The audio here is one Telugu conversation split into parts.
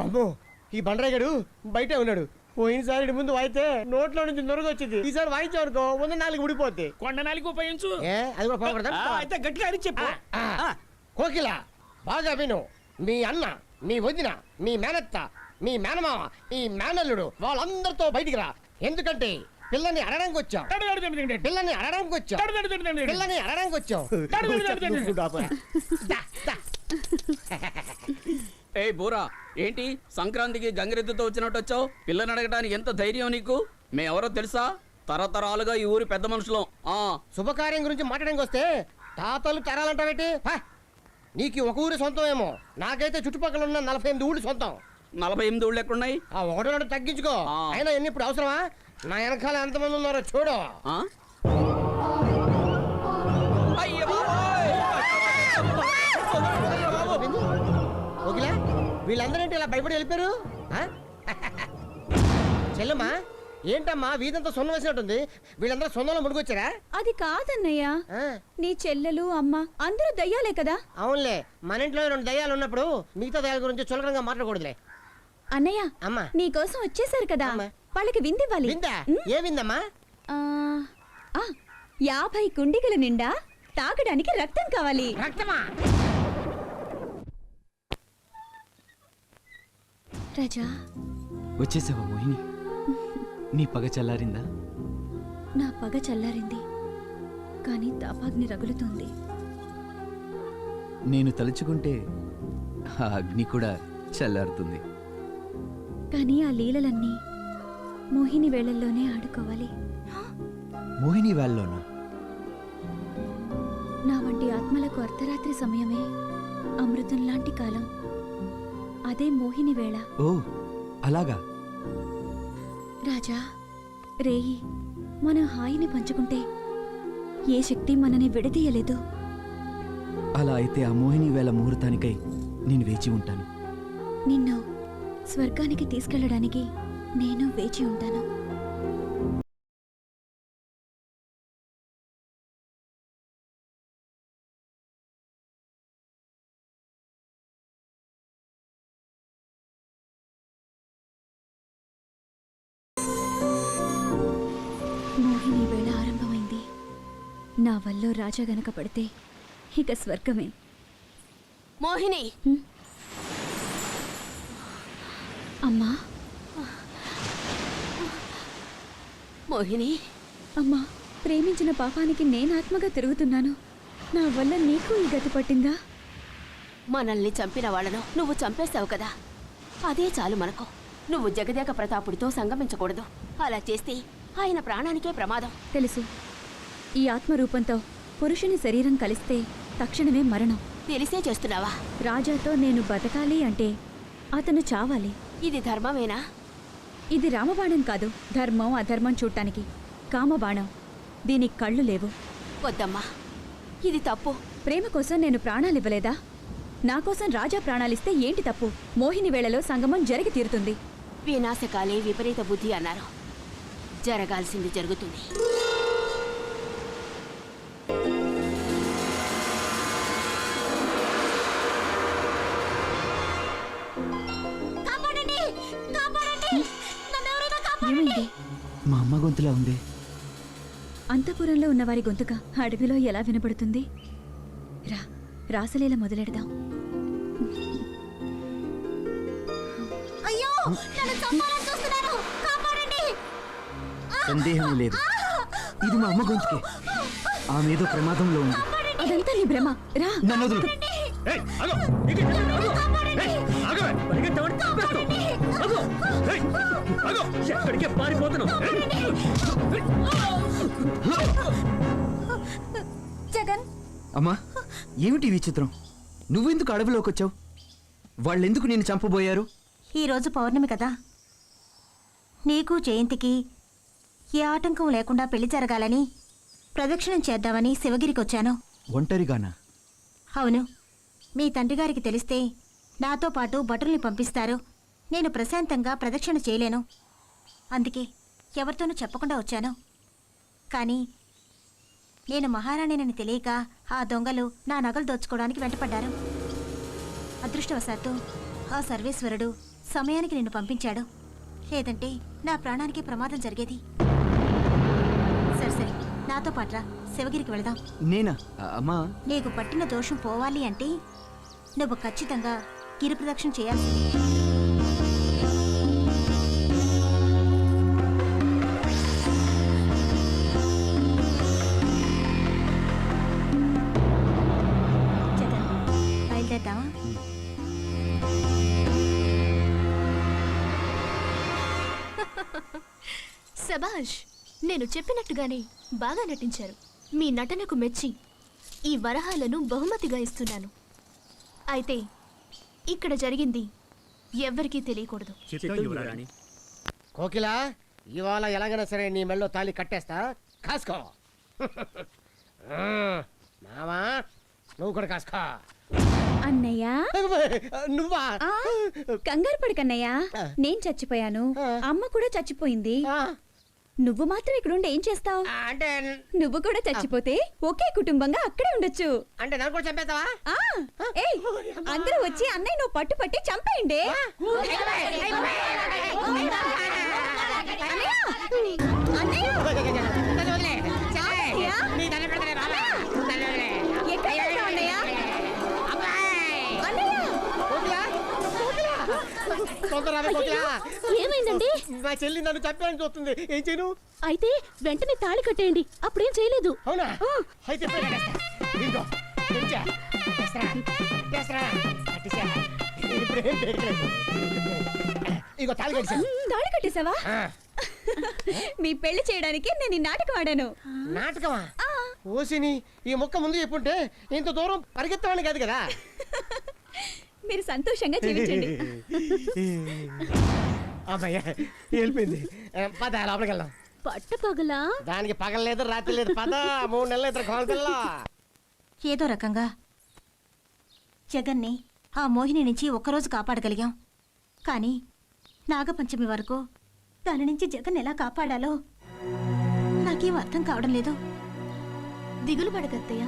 అమ్మో ఈ బండరాగడు బయటే ఉన్నాడు. పోయినసారి ముందు వాయితే నోట్లో నుంచి నొరగ వచ్చింది. ఈసారి వాయించావనుకో 104 ఉడిపోద్ది. కొండ నాలుగు ఉపయోగించు. అది కూడా పోకూడదా? అయితే గట్టిగా అని చెప్పు. కోకిల బాగా విను. మీ అన్న, మీ వదిన, మీ మేనత్త, మీ మేనమామ, ఈ మేనల్లుడు వాళ్ళందరితో బయటికి రా. ఎందుకంటే పిల్లని అడడానికి వచ్చాం. పిల్లని అడడానికి వచ్చాం. పిల్లని అడడానికి వచ్చాం. ఏ బూరా, ఏంటి సంక్రాంతికి గంగిరెద్దుతో వచ్చినట్టు వచ్చావు? పిల్లని అడగడానికి ఎంత ధైర్యం నీకు? మేమెవరో తెలుసా? తరతరాలుగా ఈ ఊరి పెద్ద మనుషులం. శుభకార్యం గురించి మాట్లాడడానికి వస్తే తాతలు తరాలంటావేటి? నీకు ఒక ఊరి సొంతం ఏమో, నాకైతే చుట్టుపక్కల ఉన్న 48 ఊళ్ళు సొంతం. 48 ఊళ్ళు ఎక్కడున్నాయి? ఆ ఒకటి తగ్గించుకో. అయినా ఎన్ని ఇప్పుడు అవసరమా? నా వెనకాల ఎంతమంది ఉన్నారో చూడు. ఓకేలా వీళ్ళందరేంటి ఇలా భయపడి వెళ్ళిపోయారు? చెల్లమ్మా ఏంటమ్మా వీధంతా సొన్నం వేసినట్టుంది. వీళ్ళందరూ సొన్నంలో ముడికొచ్చారా? అది కాదన్నయ్య, నీ చెల్లెలు అమ్మ అందరూ దయ్యాలే కదా. అవునులే, మన ఇంట్లో 2 దయ్యాలు ఉన్నప్పుడు మిగతా దయ్యాల గురించి చులకనంగా మాట్లాడకూడదులే. అన్నయ్య అమ్మా నీకోసం వచ్చేసారు కదా, వాళ్ళకి విందివ్వాలి. విందా? ఏ విందమ్మా? 50 కుండిగల నిండా తాగడానికి రక్తం కావాలి. రక్తమా? రాజా వచ్చేసావా మోహిని? నీ పగ చల్లారిందా? నా పగ చల్లారింది, కానీ తాపాగ్ని రగులుతోంది. నేను తలుచుకుంటే ఆ అగ్ని కూడా చల్లారుతుంది. కానీ ఆ లీలలన్నీ మోహిని వేళల్లోనే ఆడుకోవాలి. మోహిని వేళలోనా? నా వంటి ఆత్మలకు అర్ధరాత్రి సమయమే అమృతం లాంటి కాలం. అదే మోహిని వేళ. ఓ అలాగా? రాజా, రేయి మనం హాయిని పంచుకుంటే ఏ శక్తి మనని విడదీయలేదు. అలా అయితే ఆ మోహిని వేళ ముహూర్తానికై నేను వేచి ఉంటాను. నిన్ను స్వర్గానికి తీసుకెళ్లడానికి నేను వేచి ఉంటాను. మోహిని వేళ ఆరంభమైంది. నా వల్ల రాజా గనక పడితే ఇక స్వర్గమే. మోహిని, అమ్మా మోహిని, అమ్మా, ప్రేమించిన పాపానికి నేనాత్మగా తిరుగుతున్నాను. నా వల్ల నీకు ఈ గతి పట్టిందా? మనల్ని చంపిన వాళ్ళను నువ్వు చంపేశావు కదా, అదే చాలు మనకు. నువ్వు జగదేక ప్రతాపుడితో సంగమించకూడదు. అలా చేస్తే ఆయన ప్రాణానికే ప్రమాదం. తెలుసు. ఈ ఆత్మరూపంతో పురుషుని శరీరం కలిస్తే తక్షణమే మరణం. తెలిసే చేస్తున్నావా? రాజాతో నేను బతకాలి అంటే అతను చావాలి. ఇది ధర్మమేనా? ఇది రామబాణం కాదు, ధర్మం అధర్మం చూడటానికి కామబాణం. దీనికి కళ్ళు లేవు. వద్దమ్మా, ఇది తప్పు. ప్రేమ కోసం నేను ప్రాణాలివ్వలేదా? నా కోసం రాజా ప్రాణాలిస్తే ఏంటి తప్పు? మోహిని వేళలో సంగమం జరిగి తీరుతుంది. వినాశకాలే విపరీత బుద్ధి అన్నారు. జరగాల్సింది జరుగుతుంది. ఏమైంది? మా అమ్మ గొంతులా ఉంది. అంతఃపురంలో ఉన్న వారి గొంతుక అడవిలో ఎలా వినపడుతుంది? రా, రాసలీల మొదలెడదాం. సందేహం లేదు, ఇది మా అమ్మ గొంతుకే. ఆమె ఏదో ప్రమాదంలో ఉంది. అదంతా నీ భ్రమ. రా, నన్ను వదులు. జగన్. అమ్మా, ఏమిటి విచిత్రం? నువ్వెందుకు అడవిలోకి వచ్చావు? వాళ్ళెందుకు నిన్ను చంపబోయారు? ఈరోజు పౌర్ణమి కదా, నీకు జయంతికి ఏ ఆటంకం లేకుండా పెళ్లి జరగాలని ప్రదక్షిణం చేద్దామని శివగిరికి వచ్చాను. ఒంటరిగానా? అవును. మీ తండ్రి గారికి తెలిస్తే నాతో పాటు భటుల్ని పంపిస్తారు. నేను ప్రశాంతంగా ప్రదక్షిణ చేయలేను. అందుకే ఎవరితోనూ చెప్పకుండా వచ్చాను. కానీ నేను మహారాణినని తెలియక ఆ దొంగలు నా నగలు దోచుకోవడానికి వెంటపడ్డారు. అదృష్టవశాత్తు ఆ సర్వేశ్వరుడు సమయానికి నిన్ను పంపించాడు. లేదంటే నా ప్రాణానికి ప్రమాదం జరిగేది. సరే సరే, నాతో పాట్రా, శివగిరికి వెళదాం. నేనా? అమ్మా, నీకు పట్టిన దోషం పోవాలి అంటే నువ్వు ఖచ్చితంగా గిరి ప్రదక్షిణ చేయాల్సింది. జగన్, బయలుదేద్దామా? సబాష్, నేను చెప్పినట్టుగానే బాగా నటించారు. మీ నటనకు మెచ్చి ఈ వరహాలను బహుమతిగా ఇస్తున్నాను. అయితే ఇక్కడ జరిగింది ఎవ్వరికీ తెలియకూడదు. కోకిల, ఇవాళ ఎలాగైనా సరే నీ మెళ్ళో తాళి కట్టేస్తా, కాసుకో. మావా, నువ్వు కూడా కాసుకో. అన్నయ్య, నువ్వా? ఆ, కంగారు పడకన్నయ్య. నేను చచ్చిపోయాను, అమ్మ కూడా చచ్చిపోయింది. నువ్వు మాత్రం ఇక్కడుండి ఏం చేస్తావు? అంటే నువ్వు కూడా చచ్చిపోతే ఒకే కుటుంబంగా అక్కడే ఉండొచ్చు. అంటే నన్ను కూడా చంపేస్తావా? ఏయ్, అందరూ వచ్చి అన్నయ్య నువ్వు పట్టుపట్టి చంపేయండి. అన్నయ్య, ఎక్కడికి వెళ్తావు అన్నయ్య? అన్నయ్య, ఏమైందండి? మా చెల్లి నన్ను చంపేయడానికి చూస్తుంది, ఏం చేయను? అయితే వెంటనే తాళి కట్టేయండి, అప్పుడేం చేయలేదు. అవునా? అయితే పోయి కట్టేస్తా. ఇదిగో, తెచ్చా. కట్టేస్తారా? కట్టేస్తారా? కట్టేసా. ఇప్పుడేం చేయట్లేదు. ఇదిగో తాళి కట్టేసా. తాళి కట్టేశావా? మీ పెళ్లి చేయడానికి నేను ఈ నాటకం ఆడాను. నాటకమా? ఓసిని, ఈ మొక్క ముందు చెప్పుంటే ఇంత దూరం పరిగెత్తవాడిని కాదు కదా. మీరు సంతోషంగా జీవించండి. అమ్మయ్య, వెళ్ళిపోయింది. పద, లోపలికి వెళ్దాం. పట్టపగలా? దానికి పగలేదు, రాత్రి లేదు. పద, 3 నెలలు ఇద్దరు కోళ్ళ. ఏదో రకంగా జగన్ని ఆ మోహిని నుంచి ఒక్కరోజు కాపాడగలిగాం. కానీ నాగపంచమి వరకు దాని నుంచి జగన్ ఎలా కాపాడాలో నాకేం అర్థం కావడం లేదు. దిగులు పడకత్తయ్య,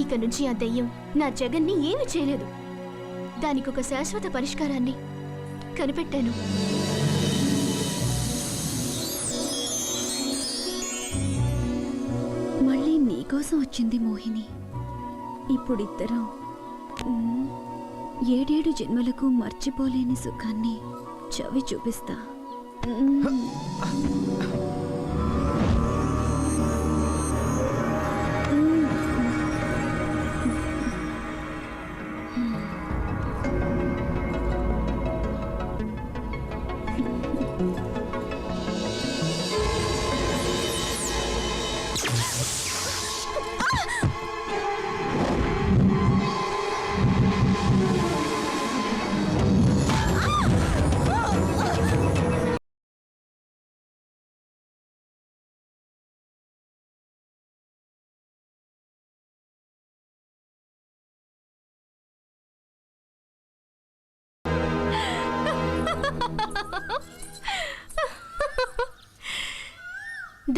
ఇక నుంచి ఆ దెయ్యం నా జగన్ని ఏమీ చేయలేదు. దానికి ఒక శాశ్వత పరిష్కారాన్ని కనిపెట్టాను. మళ్ళీ నీకోసం వచ్చింది మోహిని. ఇప్పుడిద్దరం 7 జన్మలకు మర్చిపోలేని సుఖాన్ని చవి చూపిస్తా.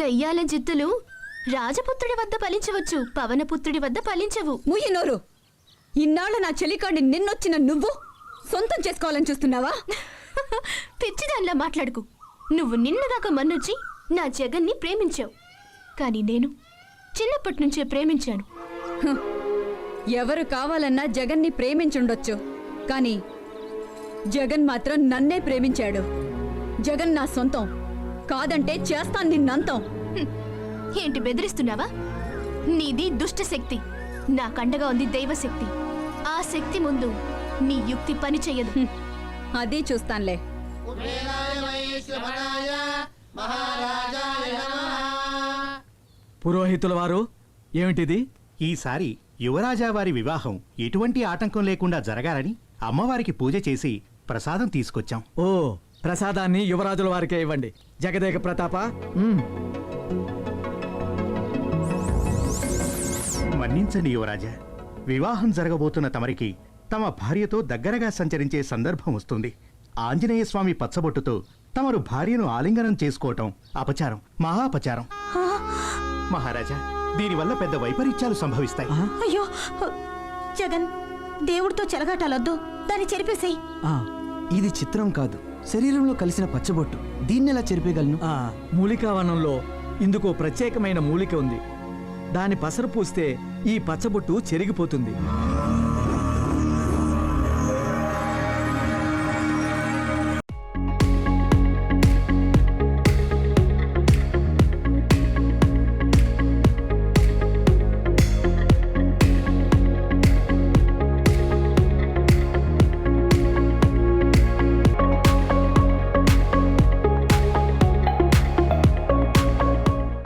దయ్యాల జిత్తులు రాజపుత్రుడి వద్ద ఫలించవచ్చు, పవనపుత్రుడి వద్ద ఫలించవు. ముయ్యి నోరు. ఇన్నాళ్ళు నా చెలికాడిని నిన్నొచ్చిన నువ్వు సొంతం చేసుకోవాలని చూస్తున్నావా? పిచ్చిదానిలా మాట్లాడుకు. నువ్వు నిన్నదాకా మన్నొచ్చి నా జగన్ని ప్రేమించావు, కానీ నేను చిన్నప్పటి నుంచే ప్రేమించాను. ఎవరు కావాలన్నా జగన్ని ప్రేమించుండొచ్చు, కానీ జగన్ మాత్రం నన్నే ప్రేమించాడు. జగన్ నా సొంతం కాదంటే చేస్తాను నిన్నంతం. ఏంటి బెదిరిస్తున్నావా? నీది దుష్ట శక్తి, నా కండగా ఉంది దైవశక్తి. ఆ శక్తి ముందు నీ యుక్తి పని చెయ్యదు. అదే చూస్తానులే. పురోహితుల వారు, ఏమిటిది? ఈసారి యువరాజా వారి వివాహం ఎటువంటి ఆటంకం లేకుండా జరగాలని అమ్మవారికి పూజ చేసి ప్రసాదం తీసుకొచ్చాం. ఓ, ప్రసాదాన్ని యువరాజుల వారికే ఇవ్వండి. జగదేక ప్రతాప. మన్నించండి యువరాజా, వివాహం జరగబోతున్న తమరికి తమ భార్యతో దగ్గరగా సంచరించే సందర్భం వస్తుంది. ఆంజనేయ స్వామి పచ్చబొట్టుతో తమరు భార్యను ఆలింగనం చేసుకోవటం అపచారం, మహాపచారం. మహారాజా, దీనివల్ల పెద్ద వైపరీత్యాలు సంభవిస్తాయి. అయ్యో జగన్, దేవుడితో చెలగాటాలొద్దు, దాన్ని చెరిపేసేయ్. ఇది చిత్రం కాదు, శరీరంలో కలిసిన పచ్చబొట్టు. దీన్ని ఎలా చెరిపేయగలను? మూలికావనంలో ఇందుకో ప్రత్యేకమైన మూలిక ఉంది. దాని పసరు పూస్తే ఈ పచ్చబొట్టు చెరిగిపోతుంది.